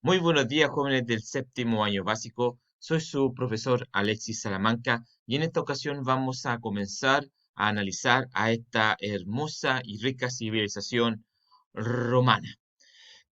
Muy buenos días, jóvenes del séptimo año básico. Soy su profesor Alexis Salamanca y en esta ocasión vamos a comenzar a analizar a esta hermosa y rica civilización romana.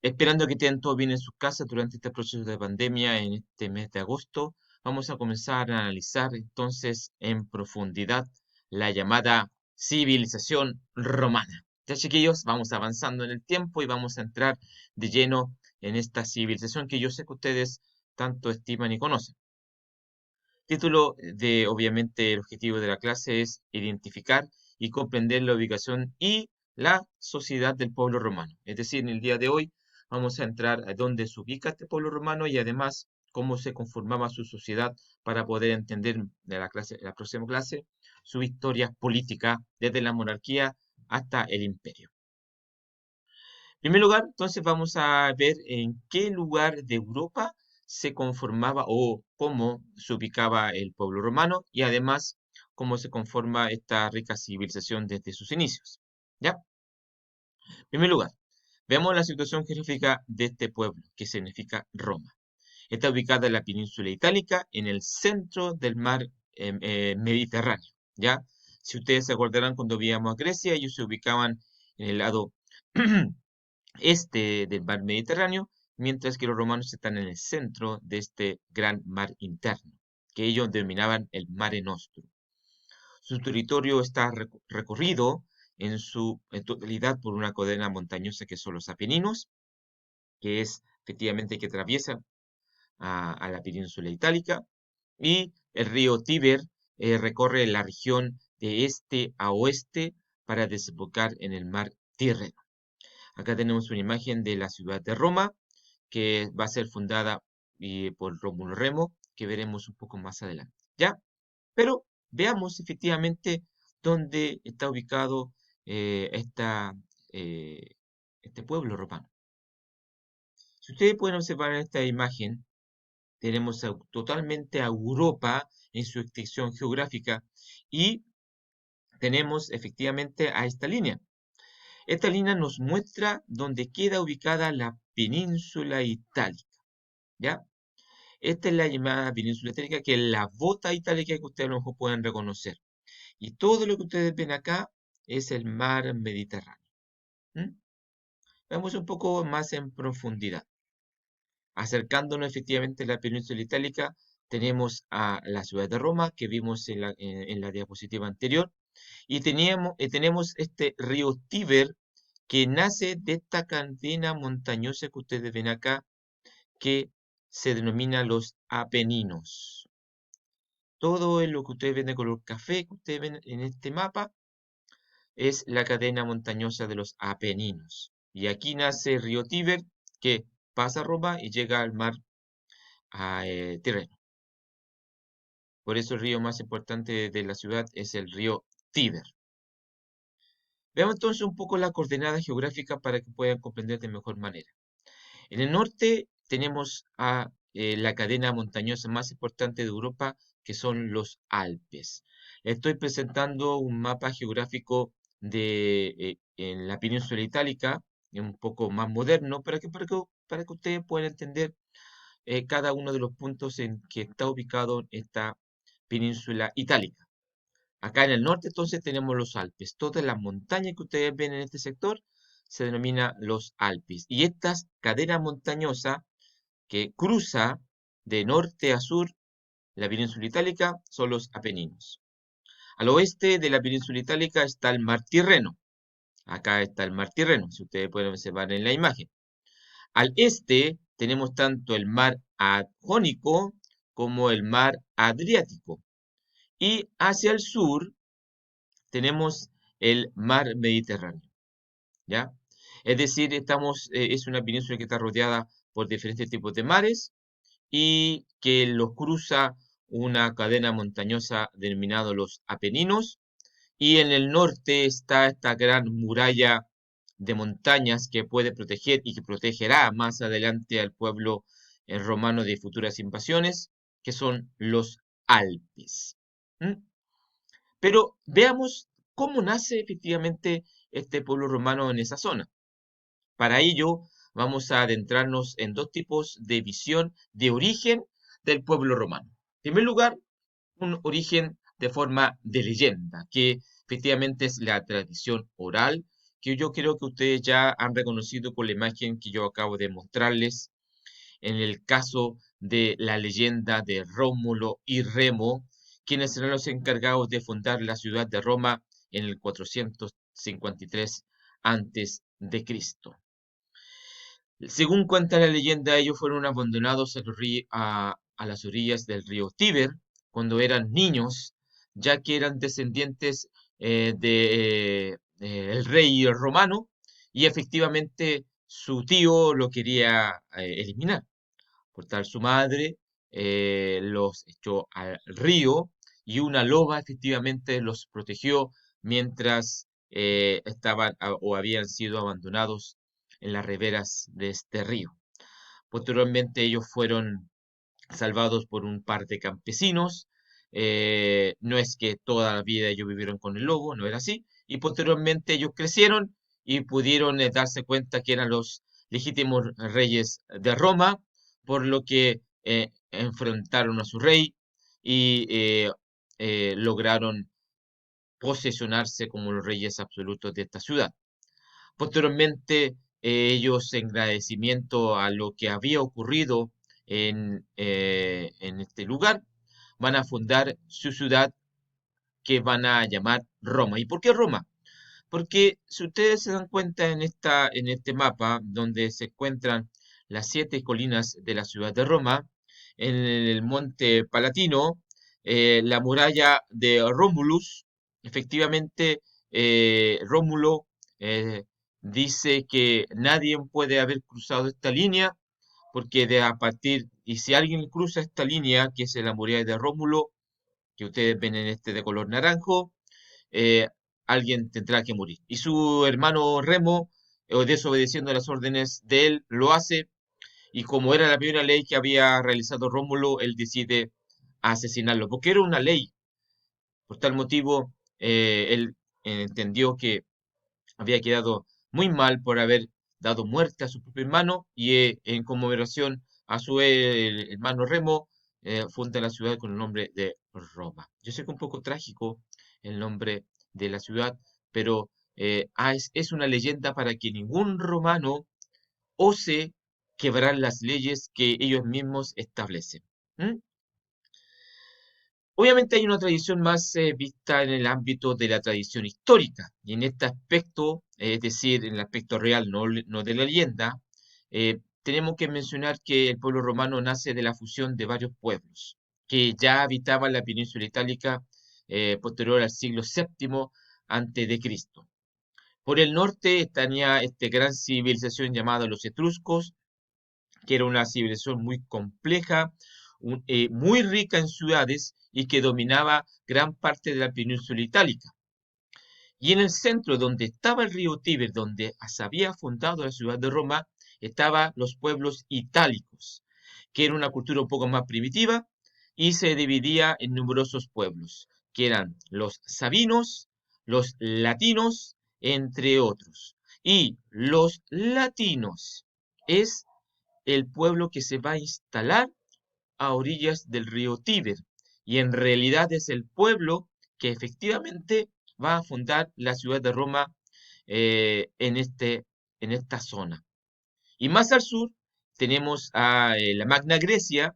Esperando que estén todos bien en sus casas durante este proceso de pandemia en este mes de agosto, vamos a comenzar a analizar entonces en profundidad la llamada civilización romana. Ya, chiquillos, vamos avanzando en el tiempo y vamos a entrar de lleno en esta civilización que yo sé que ustedes tanto estiman y conocen. Título de, obviamente, el objetivo de la clase es identificar y comprender la ubicación y la sociedad del pueblo romano. Es decir, en el día de hoy vamos a entrar a dónde se ubica este pueblo romano y además cómo se conformaba su sociedad para poder entender de la próxima clase, su historia política desde la monarquía hasta el imperio. En primer lugar, entonces vamos a ver en qué lugar de Europa se conformaba o cómo se ubicaba el pueblo romano y además cómo se conforma esta rica civilización desde sus inicios. ¿Ya? En primer lugar, veamos la situación geográfica de este pueblo, que significa Roma. Está ubicada en la península itálica, en el centro del mar Mediterráneo. ¿Ya? Si ustedes se acordarán cuando veíamos a Grecia, ellos se ubicaban en el lado este del mar Mediterráneo, mientras que los romanos están en el centro de este gran mar interno, que ellos denominaban el Mare Nostrum. Su territorio está recorrido en totalidad por una cadena montañosa que son los Apeninos, que es efectivamente que atraviesa a la península itálica, y el río Tíber recorre la región de este a oeste para desembocar en el mar Tirreno. Acá tenemos una imagen de la ciudad de Roma, que va a ser fundada por Rómulo Remo, que veremos un poco más adelante. ¿Ya? Pero veamos efectivamente dónde está ubicado eh, esta, eh, este pueblo romano. Si ustedes pueden observar en esta imagen, tenemos totalmente a Europa en su extensión geográfica y tenemos efectivamente a esta línea. Esta línea nos muestra dónde queda ubicada la península itálica, ¿ya? Esta es la llamada península itálica, que es la bota itálica que ustedes a lo mejor pueden reconocer. Y todo lo que ustedes ven acá es el mar Mediterráneo. ¿Mm? Veamos un poco más en profundidad. Acercándonos efectivamente a la península itálica, tenemos a la ciudad de Roma, que vimos en la diapositiva anterior, y tenemos este río Tíber, que nace de esta cadena montañosa que ustedes ven acá, que se denomina los Apeninos. Todo lo que ustedes ven de color café, que ustedes ven en este mapa, es la cadena montañosa de los Apeninos. Y aquí nace el río Tíber, que pasa Roma y llega al mar Tirreno. Por eso el río más importante de la ciudad es el río Tíber. Veamos entonces un poco la coordenada geográfica para que puedan comprender de mejor manera. En el norte tenemos a la cadena montañosa más importante de Europa, que son los Alpes. Estoy presentando un mapa geográfico en la península itálica, un poco más moderno, para que ustedes puedan entender cada uno de los puntos en que está ubicado esta península itálica. Acá en el norte entonces tenemos los Alpes. Todas las montañas que ustedes ven en este sector se denomina los Alpes. Y esta cadena montañosa que cruza de norte a sur la península itálica son los Apeninos. Al oeste de la península itálica está el mar Tirreno. Acá está el mar Tirreno, si ustedes pueden observar en la imagen. Al este tenemos tanto el mar Jónico como el mar Adriático. Y hacia el sur tenemos el mar Mediterráneo, ¿ya? Es decir, es una península que está rodeada por diferentes tipos de mares y que los cruza una cadena montañosa denominada los Apeninos, y en el norte está esta gran muralla de montañas que puede proteger y que protegerá más adelante al pueblo romano de futuras invasiones, que son los Alpes. ¿Mm? Pero veamos cómo nace efectivamente este pueblo romano en esa zona. Para ello, vamos a adentrarnos en dos tipos de visión de origen del pueblo romano. En primer lugar, un origen de forma de leyenda, que efectivamente es la tradición oral, que yo creo que ustedes ya han reconocido con la imagen que yo acabo de mostrarles en el caso de la leyenda de Rómulo y Remo, quienes serán los encargados de fundar la ciudad de Roma en el 453 antes de Cristo. Según cuenta la leyenda, ellos fueron abandonados a las orillas del río Tíber cuando eran niños, ya que eran descendientes el rey romano y efectivamente su tío lo quería eliminar. Por tal, su madre los echó al río y una loba efectivamente los protegió mientras estaban o habían sido abandonados en las riberas de este río. Posteriormente ellos fueron salvados por un par de campesinos. No es que toda la vida ellos vivieron con el lobo, no era así. Y posteriormente ellos crecieron y pudieron darse cuenta que eran los legítimos reyes de Roma, por lo que enfrentaron a su rey y lograron posesionarse como los reyes absolutos de esta ciudad. Posteriormente, ellos, en agradecimiento a lo que había ocurrido en este lugar, van a fundar su ciudad que van a llamar Roma. ¿Y por qué Roma? Porque si ustedes se dan cuenta en este mapa, donde se encuentran las 7 colinas de la ciudad de Roma, en el monte Palatino, la muralla de Romulus, efectivamente, Rómulo eh, dice que nadie puede haber cruzado esta línea, porque y si alguien cruza esta línea, que es la muralla de Rómulo, que ustedes ven en este de color naranjo, eh, alguien tendrá que morir. Y su hermano Remo, desobedeciendo las órdenes de él, lo hace, y como era la primera ley que había realizado Rómulo, él decide asesinarlo, porque era una ley. Por tal motivo, él entendió que había quedado muy mal por haber dado muerte a su propio hermano y en conmemoración a su hermano Remo, funda la ciudad con el nombre de Roma. Yo sé que es un poco trágico el nombre de la ciudad, pero es una leyenda para que ningún romano ose quebrar las leyes que ellos mismos establecen. ¿Mm? Obviamente hay una tradición más vista en el ámbito de la tradición histórica, y en este aspecto, es decir, en el aspecto real, no de la leyenda, tenemos que mencionar que el pueblo romano nace de la fusión de varios pueblos que ya habitaban la península itálica posterior al siglo VII antes de Cristo. Por el norte tenía esta gran civilización llamada los etruscos, que era una civilización muy compleja, muy rica en ciudades y que dominaba gran parte de la península itálica. Y en el centro, donde estaba el río Tíber, donde se había fundado la ciudad de Roma, estaban los pueblos itálicos, que era una cultura un poco más primitiva y se dividía en numerosos pueblos, que eran los sabinos, los latinos, entre otros. Y los latinos es el pueblo que se va a instalar a orillas del río Tíber. Y en realidad es el pueblo que efectivamente va a fundar la ciudad de Roma en esta zona. Y más al sur tenemos a la Magna Grecia,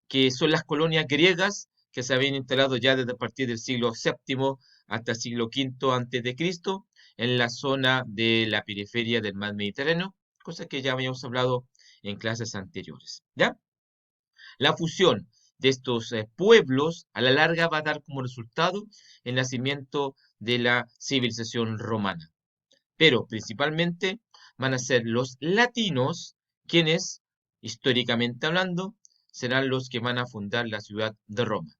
que son las colonias griegas que se habían instalado ya desde a partir del siglo VII hasta el siglo V antes de Cristo, en la zona de la periferia del mar Mediterráneo, cosa que ya habíamos hablado en clases anteriores. ¿Ya? La fusión de estos pueblos a la larga va a dar como resultado el nacimiento de la civilización romana. Pero principalmente van a ser los latinos quienes, históricamente hablando, serán los que van a fundar la ciudad de Roma.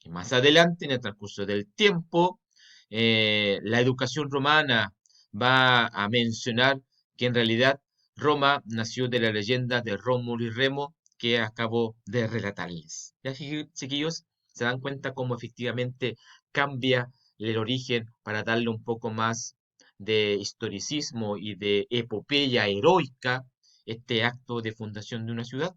Y más adelante, en el transcurso del tiempo, la educación romana va a mencionar que en realidad Roma nació de la leyenda de Rómulo y Remo que acabo de relatarles. Ya, chiquillos, se dan cuenta cómo efectivamente cambia el origen para darle un poco más de historicismo y de epopeya heroica este acto de fundación de una ciudad.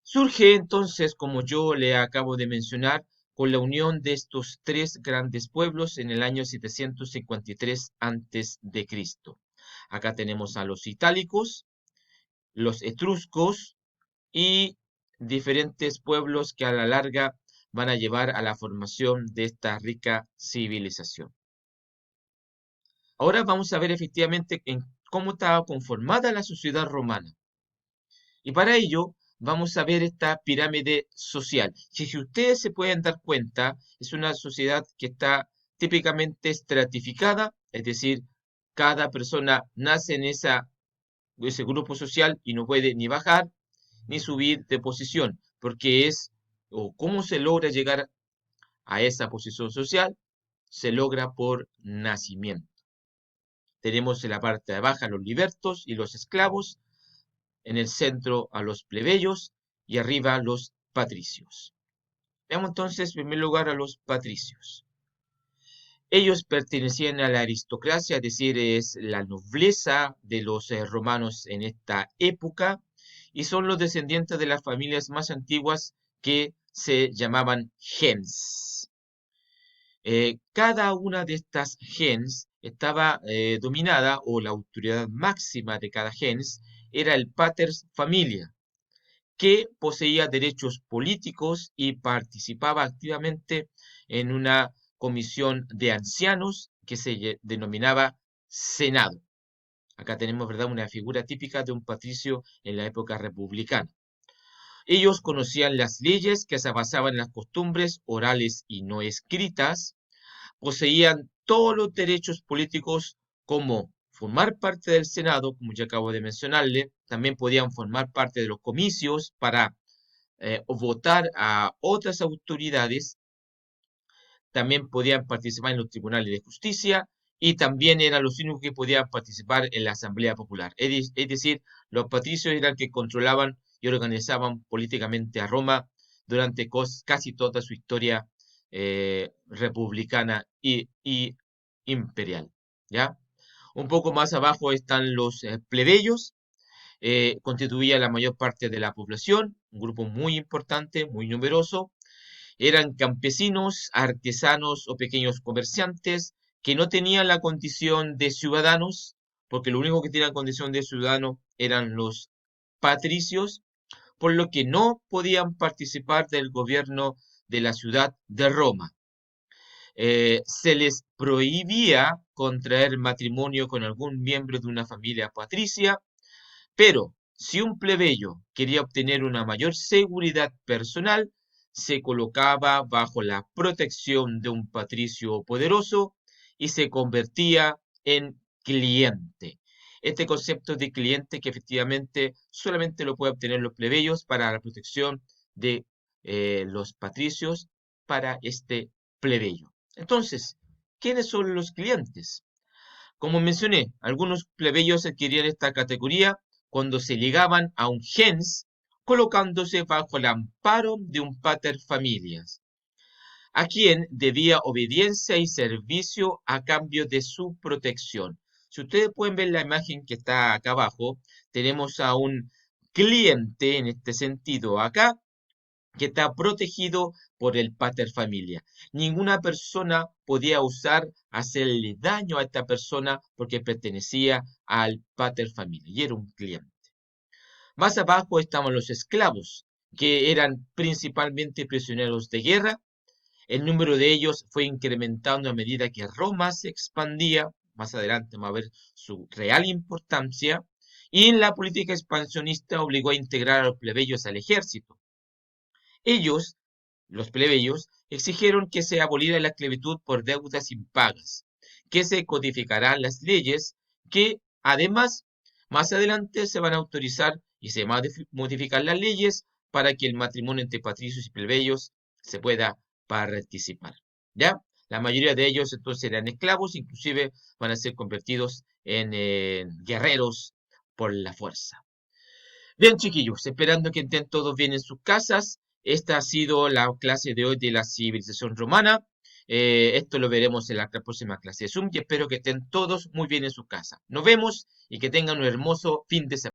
Surge entonces, como yo le acabo de mencionar, con la unión de estos tres grandes pueblos en el año 753 antes de Cristo. Acá tenemos a los itálicos, los etruscos y diferentes pueblos que a la larga van a llevar a la formación de esta rica civilización. Ahora vamos a ver efectivamente en cómo estaba conformada la sociedad romana. Y para ello vamos a ver esta pirámide social, que si ustedes se pueden dar cuenta, es una sociedad que está típicamente estratificada, es decir, cada persona nace en ese grupo social y no puede ni bajar ni subir de posición, porque o cómo se logra llegar a esa posición social, se logra por nacimiento. Tenemos en la parte de abajo a los libertos y los esclavos, en el centro a los plebeyos y arriba a los patricios. Veamos entonces en primer lugar a los patricios. Ellos pertenecían a la aristocracia, es decir, es la nobleza de los romanos en esta época, y son los descendientes de las familias más antiguas que se llamaban gens. Cada una de estas gens estaba dominada, o la autoridad máxima de cada gens era el pater familia, que poseía derechos políticos y participaba activamente en una comisión de ancianos que se denominaba Senado. Acá tenemos, ¿verdad?, una figura típica de un patricio en la época republicana. Ellos conocían las leyes que se basaban en las costumbres orales y no escritas, poseían todos los derechos políticos como formar parte del Senado, como ya acabo de mencionarle, también podían formar parte de los comicios para votar a otras autoridades, también podían participar en los tribunales de justicia y también eran los únicos que podían participar en la Asamblea Popular. Es decir, los patricios eran los que controlaban y organizaban políticamente a Roma durante casi toda su historia republicana y imperial. ¿Ya? Un poco más abajo están los plebeyos, constituía la mayor parte de la población, un grupo muy importante, muy numeroso. Eran campesinos, artesanos o pequeños comerciantes que no tenían la condición de ciudadanos, porque lo único que tenían condición de ciudadano eran los patricios, por lo que no podían participar del gobierno de la ciudad de Roma. Se les prohibía contraer matrimonio con algún miembro de una familia patricia, pero si un plebeyo quería obtener una mayor seguridad personal, se colocaba bajo la protección de un patricio poderoso y se convertía en cliente. Este concepto de cliente que efectivamente solamente lo pueden obtener los plebeyos para la protección de los patricios para este plebeyo. Entonces, ¿quiénes son los clientes? Como mencioné, algunos plebeyos adquirían esta categoría cuando se ligaban a un gens, colocándose bajo el amparo de un pater familias, a quien debía obediencia y servicio a cambio de su protección. Si ustedes pueden ver la imagen que está acá abajo, tenemos a un cliente en este sentido acá, que está protegido por el pater familia. Ninguna persona podía hacerle daño a esta persona porque pertenecía al pater familia y era un cliente. Más abajo estaban los esclavos, que eran principalmente prisioneros de guerra. El número de ellos fue incrementando a medida que Roma se expandía. Más adelante vamos a ver su real importancia. Y en la política expansionista obligó a integrar a los plebeyos al ejército. Ellos, los plebeyos, exigieron que se aboliera la esclavitud por deudas impagas, que se codificarán las leyes que, además, más adelante se van a autorizar y se van a modificar las leyes para que el matrimonio entre patricios y plebeyos se pueda participar. ¿Ya? La mayoría de ellos entonces eran esclavos, inclusive van a ser convertidos en guerreros por la fuerza. Bien, chiquillos, esperando que estén todos bien en sus casas. Esta ha sido la clase de hoy de la civilización romana. Esto lo veremos en la próxima clase de Zoom y espero que estén todos muy bien en su casa. Nos vemos y que tengan un hermoso fin de semana.